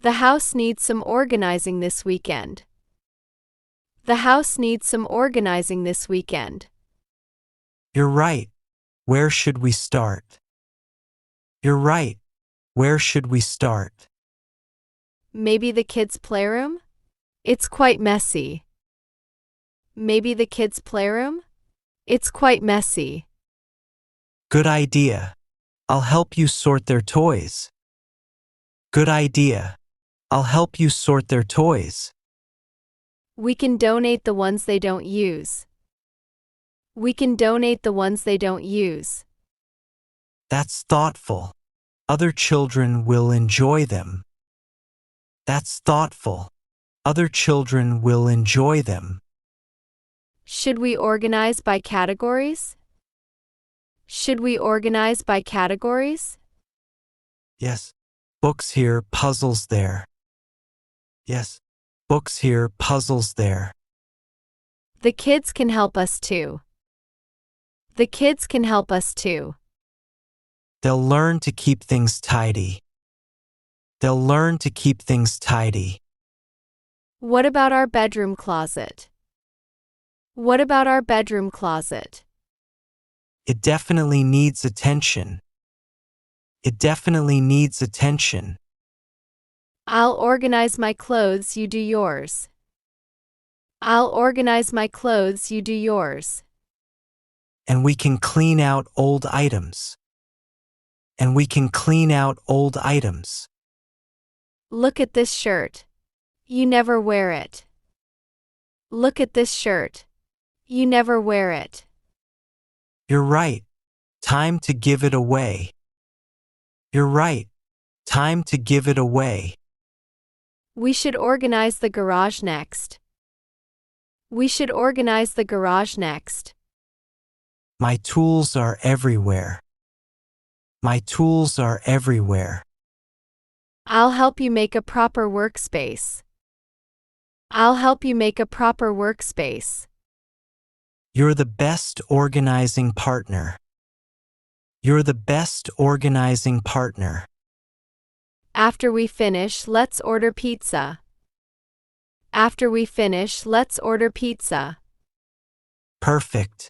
The house needs some organizing this weekend. The house needs some organizing this weekend. You're right. Where should we start? You're right. Where should we start? Maybe the kids' playroom? It's quite messy. Maybe the kids' playroom? It's quite messy. Good idea. I'll help you sort their toys. Good idea. I'll help you sort their toys. We can donate the ones they don't use. We can donate the ones they don't use. That's thoughtful. Other children will enjoy them. That's thoughtful. Other children will enjoy them. Should we organize by categories? Should we organize by categories? Yes. Books here, puzzles there. Yes. Books here, puzzles there. The kids can help us too. The kids can help us too. They'll learn to keep things tidy. They'll learn to keep things tidy. What about our bedroom closet? What about our bedroom closet? It definitely needs attention. It definitely needs attention. I'll organize my clothes, you do yours. I'll organize my clothes, you do yours. And we can clean out old items. And we can clean out old items. Look at this shirt. You never wear it. Look at this shirt. You never wear it. You're right. Time to give it away. You're right. Time to give it away. We should organize the garage next. We should organize the garage next. My tools are everywhere. My tools are everywhere. I'll help you make a proper workspace. I'll help you make a proper workspace. You're the best organizing partner. You're the best organizing partner. After we finish, let's order pizza. After we finish, let's order pizza. Perfect.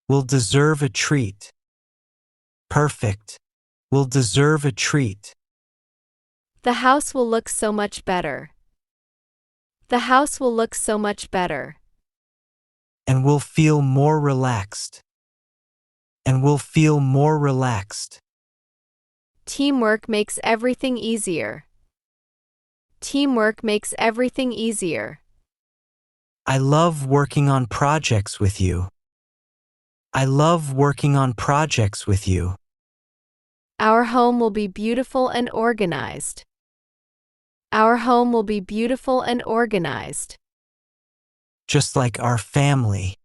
We'll deserve a treat. Perfect. We'll deserve a treat. The house will look so much better. The house will look so much better. And we'll feel more relaxed. And we'll feel more relaxed. Teamwork makes everything easier. Teamwork makes everything easier. I love working on projects with you. I love working on projects with you. Our home will be beautiful and organized. Our home will be beautiful and organized. Just like our family.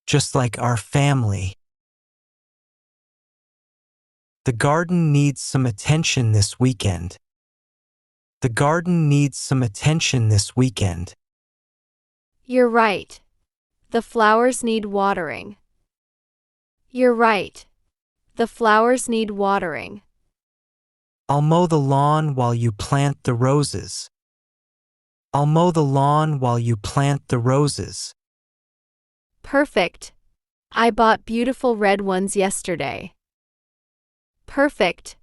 Just like our family. The garden needs some attention this weekend. The garden needs some attention this weekend. You're right. The flowers need watering. You're right. The flowers need watering. I'll mow the lawn while you plant the roses. I'll mow the lawn while you plant the roses. Perfect. I bought beautiful red ones yesterday. Perfect.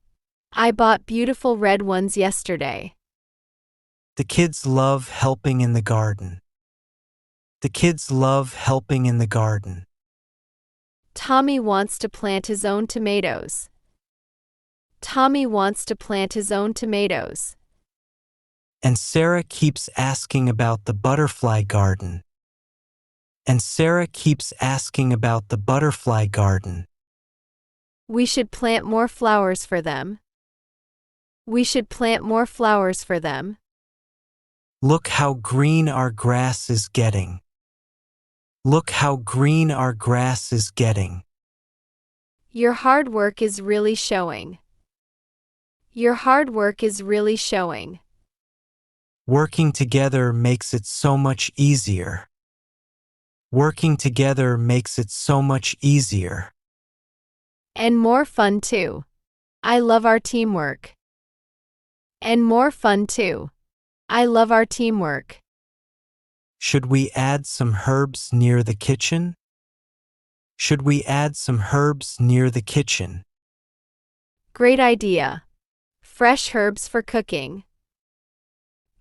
I bought beautiful red ones yesterday. The kids love helping in the garden. The kids love helping in the garden. Tommy wants to plant his own tomatoes. Tommy wants to plant his own tomatoes. And Sarah keeps asking about the butterfly garden. And Sarah keeps asking about the butterfly garden. We should plant more flowers for them. We should plant more flowers for them. Look how green our grass is getting. Look how green our grass is getting. Your hard work is really showing. Your hard work is really showing. Working together makes it so much easier. Working together makes it so much easier. And more fun too. I love our teamwork. And more fun too. I love our teamwork. Should we add some herbs near the kitchen? Should we add some herbs near the kitchen? Great idea. Fresh herbs for cooking.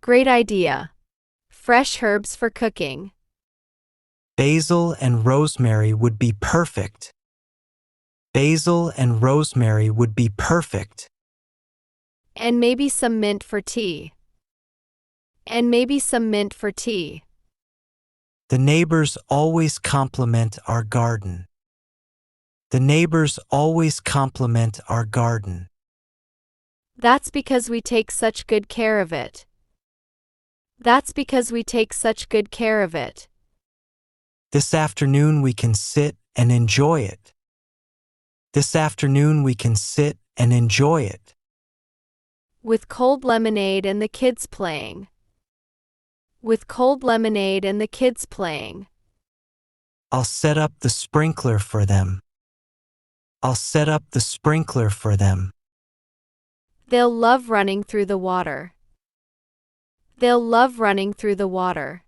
Great idea. Fresh herbs for cooking. Basil and rosemary would be perfect. Basil and rosemary would be perfect. And maybe some mint for tea. And maybe some mint for tea. The neighbors always compliment our garden. The neighbors always compliment our garden. That's because we take such good care of it. That's because we take such good care of it. This afternoon we can sit and enjoy it. This afternoon we can sit and enjoy it. With cold lemonade and the kids playing. With cold lemonade and the kids playing. I'll set up the sprinkler for them. I'll set up the sprinkler for them. They'll love running through the water. They'll love running through the water.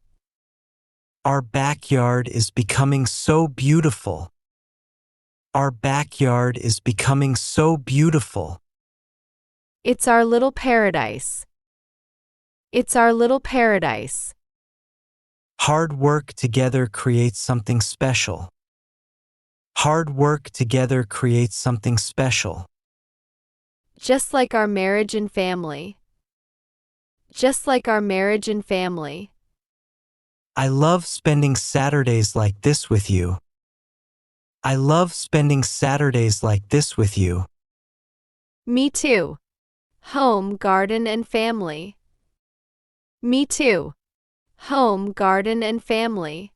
Our backyard is becoming so beautiful. Our backyard is becoming so beautiful. It's our little paradise. It's our little paradise. Hard work together creates something special. Hard work together creates something special. Just like our marriage and family. Just like our marriage and family. I love spending Saturdays like this with you. I love spending Saturdays like this with you. Me too. Home, garden, and family. Me too. Home, garden, and family.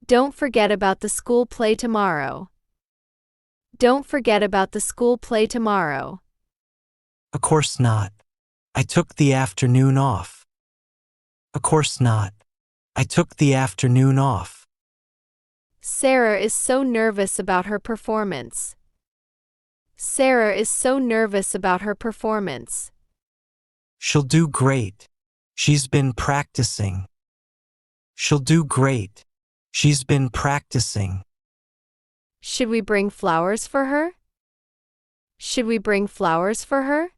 Don't forget about the school play tomorrow. Don't forget about the school play tomorrow. Of course not. I took the afternoon off. Of course not. I took the afternoon off. Sarah is so nervous about her performance. Sarah is so nervous about her performance. She'll do great. She's been practicing. She'll do great. She's been practicing. Should we bring flowers for her? Should we bring flowers for her?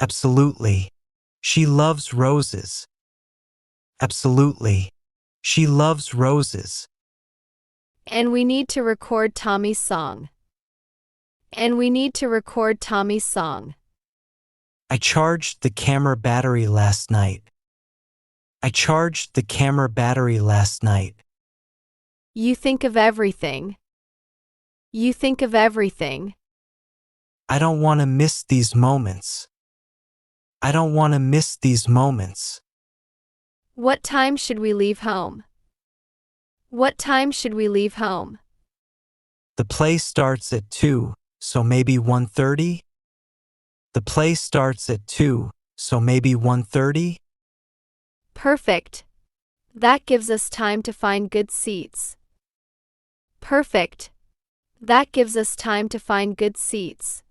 Absolutely. She loves roses. Absolutely. She loves roses. And we need to record Tommy's song. And we need to record Tommy's song. I charged the camera battery last night. I charged the camera battery last night. You think of everything. You think of everything. I don't want to miss these moments. I don't want to miss these moments. What time should we leave home? What time should we leave home? The play starts at 2, so maybe 1:30? The play starts at 2, so maybe 1:30? Perfect. That gives us time to find good seats. Perfect. That gives us time to find good seats.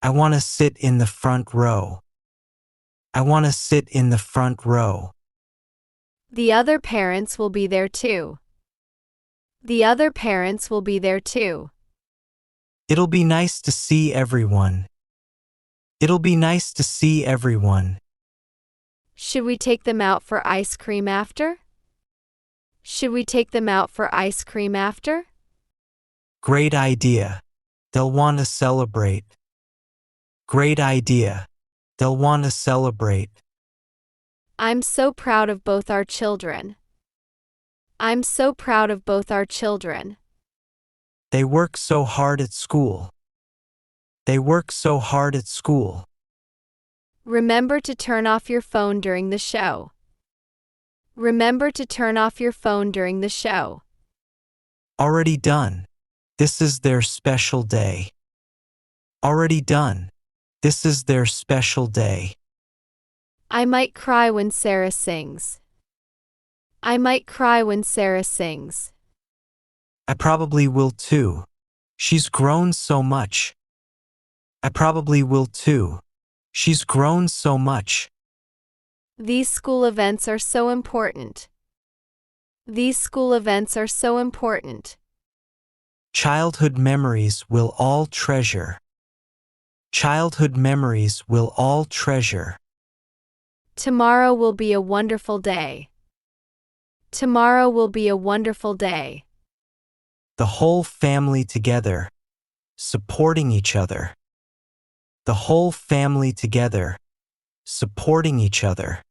I want to sit in the front row. I want to sit in the front row. The other parents will be there too. The other parents will be there too. It'll be nice to see everyone. It'll be nice to see everyone. Should we take them out for ice cream after? Should we take them out for ice cream after? Great idea. They'll want to celebrate. Great idea. They'll want to celebrate. I'm so proud of both our children. I'm so proud of both our children. They work so hard at school. They work so hard at school. Remember to turn off your phone during the show. Remember to turn off your phone during the show. Already done. This is their special day. Already done. This is their special day. I might cry when Sarah sings. I might cry when Sarah sings. I probably will too. She's grown so much. I probably will too. She's grown so much. These school events are so important. These school events are so important. Childhood memories we'll all treasure. Childhood memories we'll all treasure. Tomorrow will be a wonderful day. Tomorrow will be a wonderful day. The whole family together, supporting each other. The whole family together, supporting each other.